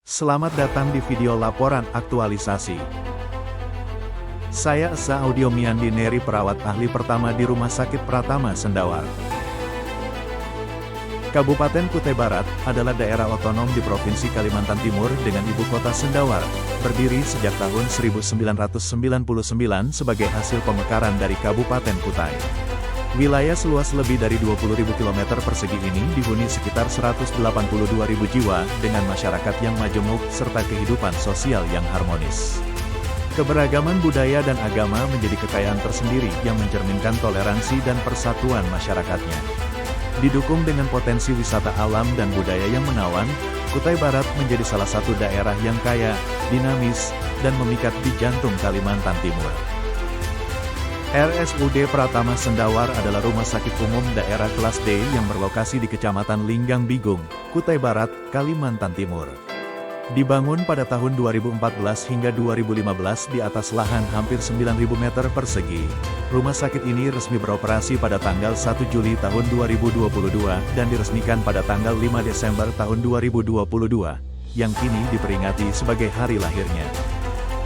Selamat datang di video laporan aktualisasi. Saya Esa Audiomiandi Neri, perawat ahli pertama di Rumah Sakit Pratama Sendawar. Kabupaten Kutai Barat adalah daerah otonom di Provinsi Kalimantan Timur dengan ibu kota Sendawar, berdiri sejak tahun 1999 sebagai hasil pemekaran dari Kabupaten Kutai. Wilayah seluas lebih dari 20.000 km persegi ini dihuni sekitar 182.000 jiwa dengan masyarakat yang majemuk serta kehidupan sosial yang harmonis. Keberagaman budaya dan agama menjadi kekayaan tersendiri yang mencerminkan toleransi dan persatuan masyarakatnya. Didukung dengan potensi wisata alam dan budaya yang menawan, Kutai Barat menjadi salah satu daerah yang kaya, dinamis, dan memikat di jantung Kalimantan Timur. RSUD Pratama Sendawar adalah rumah sakit umum daerah kelas D yang berlokasi di Kecamatan Linggang Bigung, Kutai Barat, Kalimantan Timur. Dibangun pada tahun 2014 hingga 2015 di atas lahan hampir 9.000 meter persegi. Rumah sakit ini resmi beroperasi pada tanggal 1 Juli tahun 2022 dan diresmikan pada tanggal 5 Desember tahun 2022, yang kini diperingati sebagai hari lahirnya.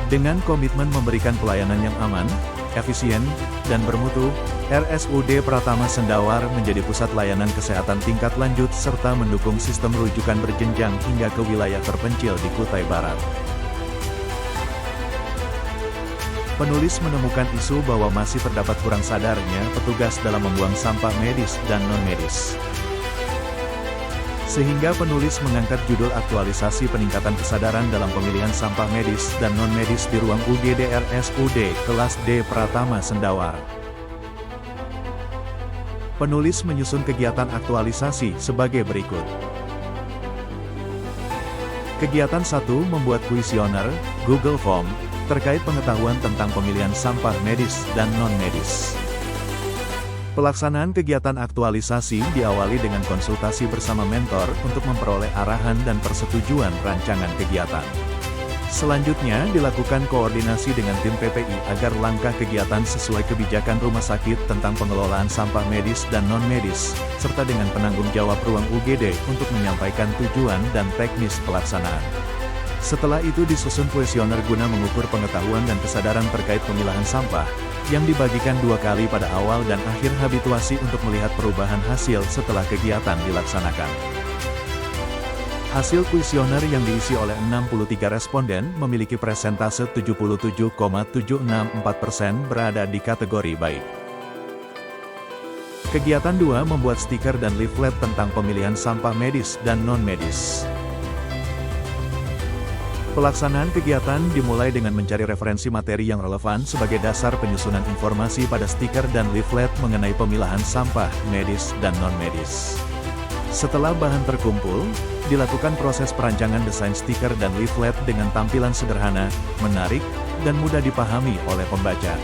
Dengan komitmen memberikan pelayanan yang aman, efisien, dan bermutu, RSUD Pratama Sendawar menjadi pusat layanan kesehatan tingkat lanjut serta mendukung sistem rujukan berjenjang hingga ke wilayah terpencil di Kutai Barat. Penulis menemukan isu bahwa masih terdapat kurang sadarnya petugas dalam membuang sampah medis dan non-medis. Sehingga penulis mengangkat judul aktualisasi peningkatan kesadaran dalam pemilihan sampah medis dan non-medis di ruang UGD RSUD kelas D Pratama Sendawar. Penulis menyusun kegiatan aktualisasi sebagai berikut. Kegiatan 1 membuat kuesioner, Google Form, terkait pengetahuan tentang pemilihan sampah medis dan non-medis. Pelaksanaan kegiatan aktualisasi diawali dengan konsultasi bersama mentor untuk memperoleh arahan dan persetujuan rancangan kegiatan. Selanjutnya dilakukan koordinasi dengan tim PPI agar langkah kegiatan sesuai kebijakan rumah sakit tentang pengelolaan sampah medis dan non-medis, serta dengan penanggung jawab ruang UGD untuk menyampaikan tujuan dan teknis pelaksanaan. Setelah itu disusun kuesioner guna mengukur pengetahuan dan kesadaran terkait pemilahan sampah, yang dibagikan 2 kali pada awal dan akhir habituasi untuk melihat perubahan hasil setelah kegiatan dilaksanakan. Hasil kuesioner yang diisi oleh 63 responden memiliki persentase 77,764% berada di kategori baik. Kegiatan 2 membuat stiker dan leaflet tentang pemilihan sampah medis dan non-medis. Pelaksanaan kegiatan dimulai dengan mencari referensi materi yang relevan sebagai dasar penyusunan informasi pada stiker dan leaflet mengenai pemilahan sampah medis dan non-medis. Setelah bahan terkumpul, dilakukan proses perancangan desain stiker dan leaflet dengan tampilan sederhana, menarik, dan mudah dipahami oleh pembaca.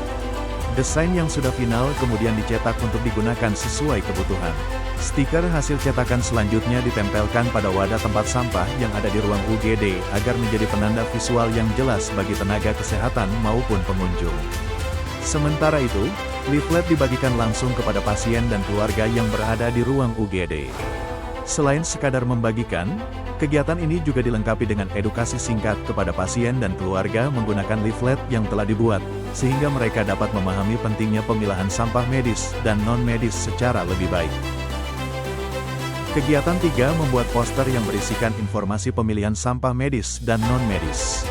Desain yang sudah final kemudian dicetak untuk digunakan sesuai kebutuhan. Stiker hasil cetakan selanjutnya ditempelkan pada wadah tempat sampah yang ada di ruang UGD agar menjadi penanda visual yang jelas bagi tenaga kesehatan maupun pengunjung. Sementara itu, leaflet dibagikan langsung kepada pasien dan keluarga yang berada di ruang UGD. Selain sekadar membagikan, kegiatan ini juga dilengkapi dengan edukasi singkat kepada pasien dan keluarga menggunakan leaflet yang telah dibuat, sehingga mereka dapat memahami pentingnya pemilahan sampah medis dan non-medis secara lebih baik. Kegiatan 3 membuat poster yang berisikan informasi pemilihan sampah medis dan non-medis.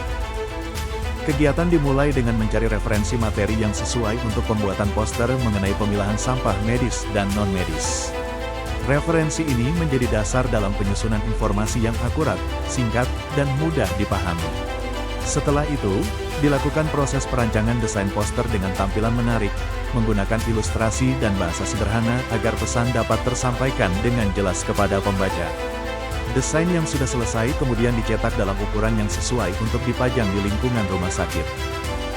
Kegiatan dimulai dengan mencari referensi materi yang sesuai untuk pembuatan poster mengenai pemilahan sampah medis dan non-medis. Referensi ini menjadi dasar dalam penyusunan informasi yang akurat, singkat, dan mudah dipahami. Setelah itu, dilakukan proses perancangan desain poster dengan tampilan menarik, menggunakan ilustrasi dan bahasa sederhana agar pesan dapat tersampaikan dengan jelas kepada pembaca. Desain yang sudah selesai kemudian dicetak dalam ukuran yang sesuai untuk dipajang di lingkungan rumah sakit.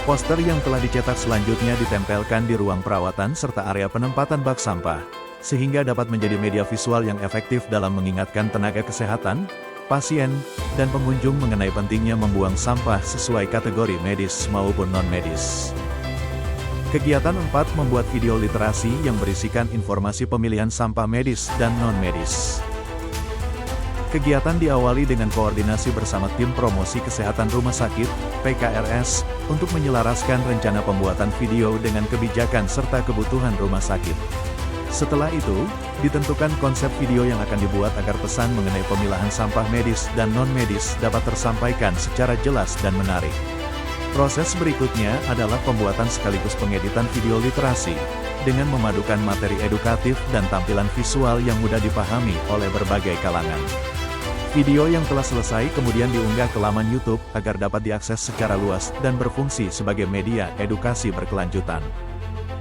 Poster yang telah dicetak selanjutnya ditempelkan di ruang perawatan serta area penempatan bak sampah, sehingga dapat menjadi media visual yang efektif dalam mengingatkan tenaga kesehatan, pasien, dan pengunjung mengenai pentingnya membuang sampah sesuai kategori medis maupun non-medis. Kegiatan 4 membuat video literasi yang berisikan informasi pemilihan sampah medis dan non-medis. Kegiatan diawali dengan koordinasi bersama tim promosi kesehatan rumah sakit, PKRS, untuk menyelaraskan rencana pembuatan video dengan kebijakan serta kebutuhan rumah sakit. Setelah itu, ditentukan konsep video yang akan dibuat agar pesan mengenai pemilahan sampah medis dan non-medis dapat tersampaikan secara jelas dan menarik. Proses berikutnya adalah pembuatan sekaligus pengeditan video literasi, dengan memadukan materi edukatif dan tampilan visual yang mudah dipahami oleh berbagai kalangan. Video yang telah selesai kemudian diunggah ke laman YouTube agar dapat diakses secara luas dan berfungsi sebagai media edukasi berkelanjutan.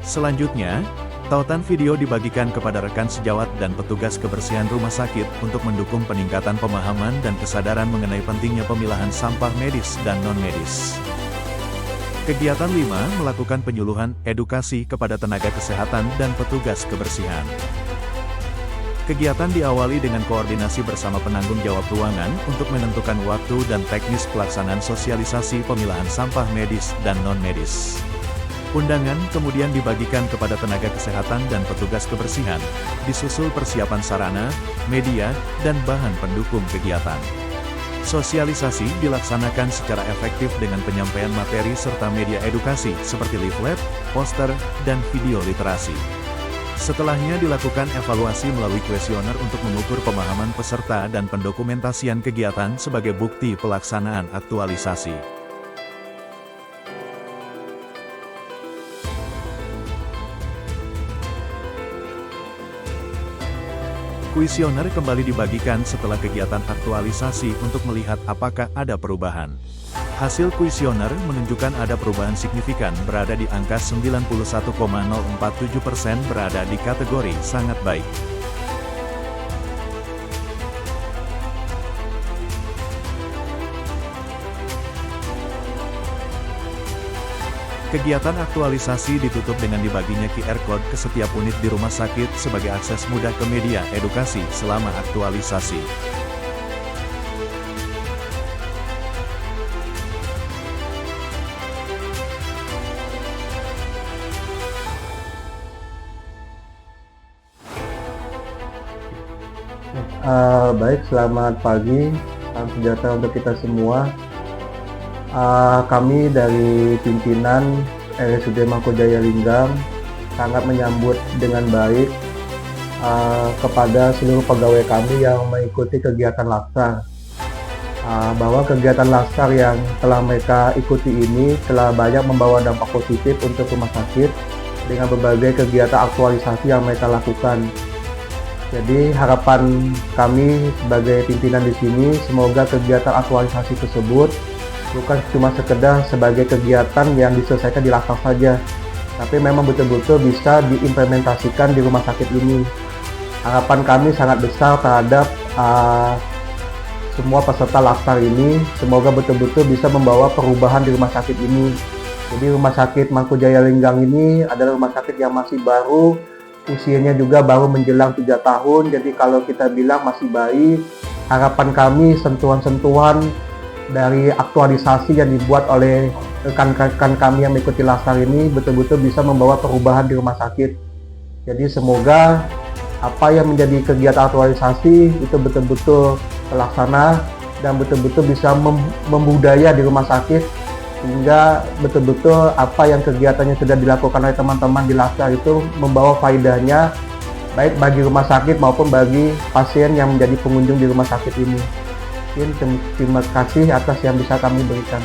Selanjutnya, tautan video dibagikan kepada rekan sejawat dan petugas kebersihan rumah sakit untuk mendukung peningkatan pemahaman dan kesadaran mengenai pentingnya pemilahan sampah medis dan non-medis. Kegiatan 5 melakukan penyuluhan edukasi kepada tenaga kesehatan dan petugas kebersihan. Kegiatan diawali dengan koordinasi bersama penanggung jawab ruangan untuk menentukan waktu dan teknis pelaksanaan sosialisasi pemilahan sampah medis dan non-medis. Undangan kemudian dibagikan kepada tenaga kesehatan dan petugas kebersihan, disusul persiapan sarana, media, dan bahan pendukung kegiatan. Sosialisasi dilaksanakan secara efektif dengan penyampaian materi serta media edukasi seperti leaflet, poster, dan video literasi. Setelahnya dilakukan evaluasi melalui kuesioner untuk mengukur pemahaman peserta dan pendokumentasian kegiatan sebagai bukti pelaksanaan aktualisasi. Kuesioner kembali dibagikan setelah kegiatan aktualisasi untuk melihat apakah ada perubahan. Hasil kuesioner menunjukkan ada perubahan signifikan berada di angka 91,047% berada di kategori sangat baik. Kegiatan aktualisasi ditutup dengan dibaginya QR Code ke setiap unit di rumah sakit sebagai akses mudah ke media edukasi selama aktualisasi. Baik, selamat pagi, salam sejahtera untuk kita semua. Kami dari pimpinan RSUD Mangku Jaya Linggang sangat menyambut dengan baik kepada seluruh pegawai kami yang mengikuti kegiatan laskar. Bahwa kegiatan laskar yang telah mereka ikuti ini telah banyak membawa dampak positif untuk rumah sakit dengan berbagai kegiatan aktualisasi yang mereka lakukan. Jadi harapan kami sebagai pimpinan di sini, semoga kegiatan aktualisasi tersebut bukan cuma sekedar sebagai kegiatan yang diselesaikan di laskar saja, tapi memang betul-betul bisa diimplementasikan di rumah sakit ini. Harapan kami sangat besar terhadap semua peserta laskar ini, semoga betul-betul bisa membawa perubahan di rumah sakit ini. Jadi rumah sakit Mangku Jaya Linggang ini adalah rumah sakit yang masih baru, usianya juga baru menjelang 3 tahun, jadi kalau kita bilang masih bayi. Harapan kami sentuhan-sentuhan dari aktualisasi yang dibuat oleh rekan-rekan kami yang mengikuti laskar ini betul-betul bisa membawa perubahan di rumah sakit. Jadi semoga apa yang menjadi kegiatan aktualisasi itu betul-betul terlaksana dan betul-betul bisa membudaya di rumah sakit, sehingga betul-betul apa yang kegiatannya sudah dilakukan oleh teman-teman di laskar itu membawa faedahnya baik bagi rumah sakit maupun bagi pasien yang menjadi pengunjung di rumah sakit ini. Terima kasih atas yang bisa kami berikan.